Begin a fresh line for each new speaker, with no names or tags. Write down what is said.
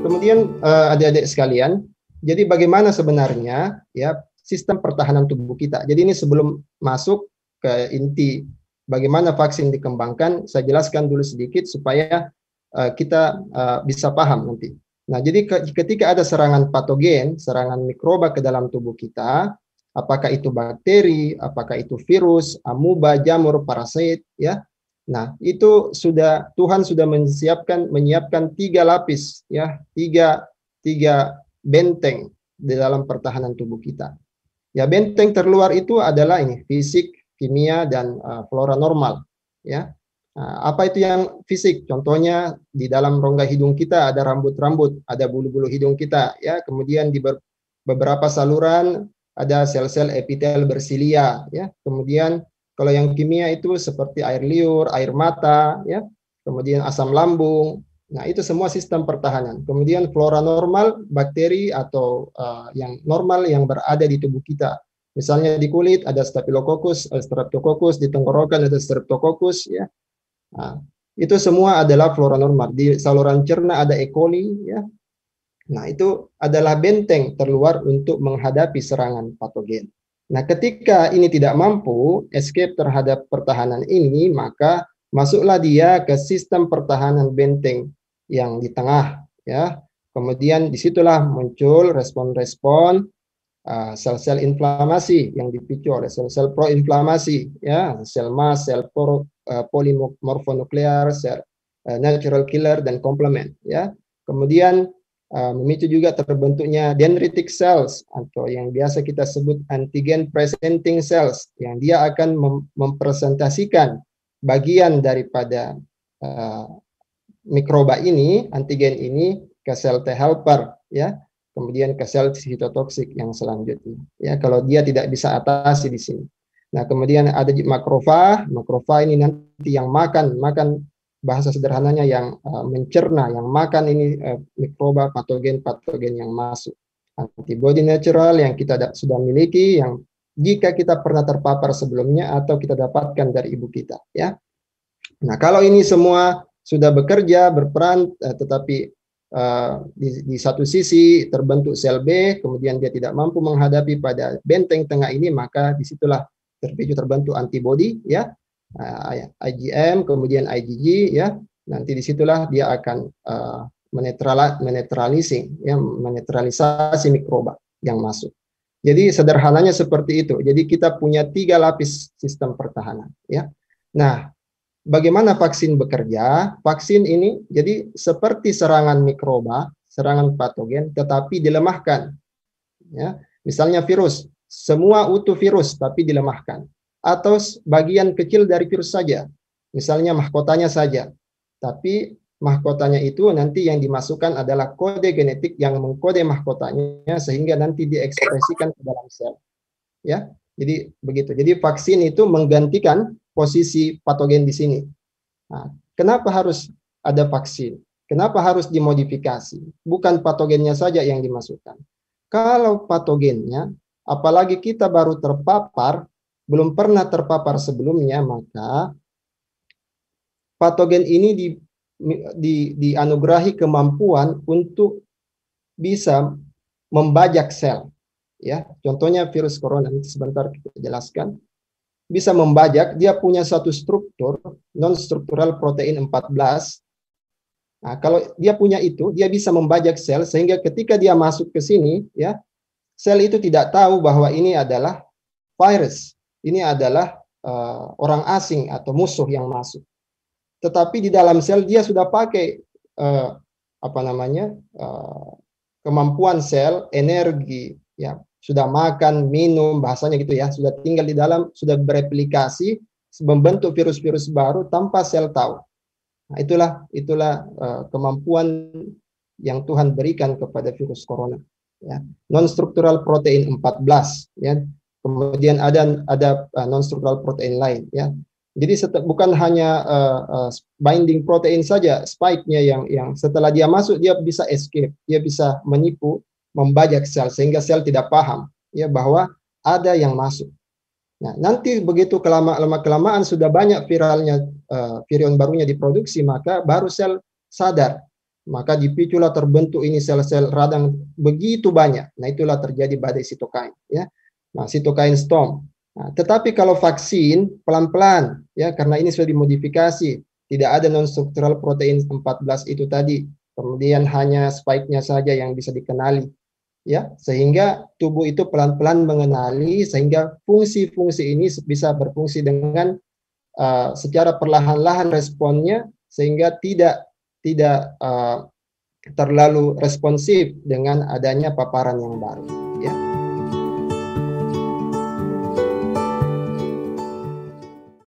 Kemudian adik-adik sekalian, jadi bagaimana sebenarnya ya sistem pertahanan tubuh kita. Jadi ini sebelum masuk ke inti bagaimana vaksin dikembangkan, saya jelaskan dulu sedikit supaya kita bisa paham nanti. Nah, jadi ketika ada serangan patogen, serangan mikroba ke dalam tubuh kita, apakah itu bakteri, apakah itu virus, amuba, jamur, parasit, ya. Nah, itu sudah Tuhan sudah menyiapkan 3 lapis, ya, tiga benteng di dalam pertahanan tubuh kita. Ya, benteng terluar itu adalah ini fisik, kimia, dan flora normal, ya. Nah, apa itu yang fisik? Contohnya di dalam rongga hidung kita ada rambut-rambut, ada bulu-bulu hidung kita, ya. Kemudian di beberapa saluran ada sel-sel epitel bersilia, ya. Kemudian kalau yang kimia itu seperti air liur, air mata, ya. Kemudian asam lambung. Nah, itu semua sistem pertahanan. Kemudian flora normal, bakteri atau yang normal yang berada di tubuh kita. Misalnya di kulit ada Staphylococcus, Streptococcus, di tenggorokan ada Streptococcus, ya. Nah, itu semua adalah flora normal. Di saluran cerna ada E. coli, ya. Nah, itu adalah benteng terluar untuk menghadapi serangan patogen. Nah, ketika ini tidak mampu escape terhadap pertahanan ini, maka masuklah dia ke sistem pertahanan benteng yang di tengah, ya. Kemudian disitulah muncul respon-respon sel-sel inflamasi yang dipicu oleh sel-sel proinflamasi, ya, sel mast, sel polimorfonuklear, sel natural killer, dan komplement, ya. Kemudian memicu juga terbentuknya dendritic cells atau yang biasa kita sebut antigen presenting cells, yang dia akan mempresentasikan bagian daripada mikroba ini, antigen ini, ke sel T helper, ya. Kemudian ke sel sitotoksik yang selanjutnya, ya, kalau dia tidak bisa atasi di sini. Nah, kemudian ada makrofag. Makrofag ini nanti yang makan bahasa sederhananya yang mencerna, yang makan ini mikroba, patogen yang masuk. Antibody natural yang kita sudah miliki, yang jika kita pernah terpapar sebelumnya atau kita dapatkan dari ibu kita, ya. Nah, kalau ini semua sudah bekerja, berperan, tetapi di satu sisi terbentuk sel B, kemudian dia tidak mampu menghadapi pada benteng tengah ini, maka disitulah terbentuk antibody, ya, IgM, kemudian IgG, ya. Nanti disitulah dia akan menetralisasi mikroba yang masuk. Jadi sederhananya seperti itu. Jadi kita punya 3 lapis sistem pertahanan, ya. Nah, bagaimana vaksin bekerja? Vaksin ini jadi seperti serangan mikroba, serangan patogen, tetapi dilemahkan. Ya, misalnya virus, semua utuh virus tapi dilemahkan. Atau bagian kecil dari virus saja, misalnya mahkotanya saja. Tapi mahkotanya itu nanti yang dimasukkan adalah kode genetik yang mengkode mahkotanya sehingga nanti diekspresikan ke dalam sel. Ya, jadi begitu. Jadi vaksin itu menggantikan posisi patogen di sini. Nah, kenapa harus ada vaksin? Kenapa harus dimodifikasi? Bukan patogennya saja yang dimasukkan. Kalau patogennya, apalagi kita baru terpapar, belum pernah terpapar sebelumnya, maka patogen ini dianugerahi kemampuan untuk bisa membajak sel. Ya, contohnya virus corona, sebentar kita jelaskan. Bisa membajak, dia punya satu struktur, non-struktural protein 14. Nah, kalau dia punya itu, dia bisa membajak sel, sehingga ketika dia masuk ke sini, ya, sel itu tidak tahu bahwa ini adalah virus, ini adalah orang asing atau musuh yang masuk. Tetapi di dalam sel dia sudah pakai kemampuan sel, energi, ya, sudah makan, minum, bahasanya gitu, ya, sudah tinggal di dalam, sudah bereplikasi, membentuk virus-virus baru tanpa sel tahu. Nah, itulah kemampuan yang Tuhan berikan kepada virus corona, ya. Non-struktural protein 14, ya. Kemudian ada non-struktural protein lain, ya. Jadi bukan hanya binding protein saja, spike-nya yang setelah dia masuk dia bisa escape, dia bisa menipu, membajak sel sehingga sel tidak paham, ya, bahwa ada yang masuk. Nah, nanti begitu kelamaan sudah banyak viralnya virion barunya diproduksi, maka baru sel sadar. Maka dipiculah terbentuk ini sel-sel radang begitu banyak. Nah, itulah terjadi badai sitokain, ya. Nah, sitokain storm. Nah, tetapi kalau vaksin pelan-pelan, ya, karena ini sudah dimodifikasi, tidak ada non-struktural protein 14 itu tadi, kemudian hanya spike-nya saja yang bisa dikenali, ya, sehingga tubuh itu pelan-pelan mengenali, sehingga fungsi-fungsi ini bisa berfungsi dengan secara perlahan-lahan responnya, sehingga tidak terlalu responsif dengan adanya paparan yang baru, ya.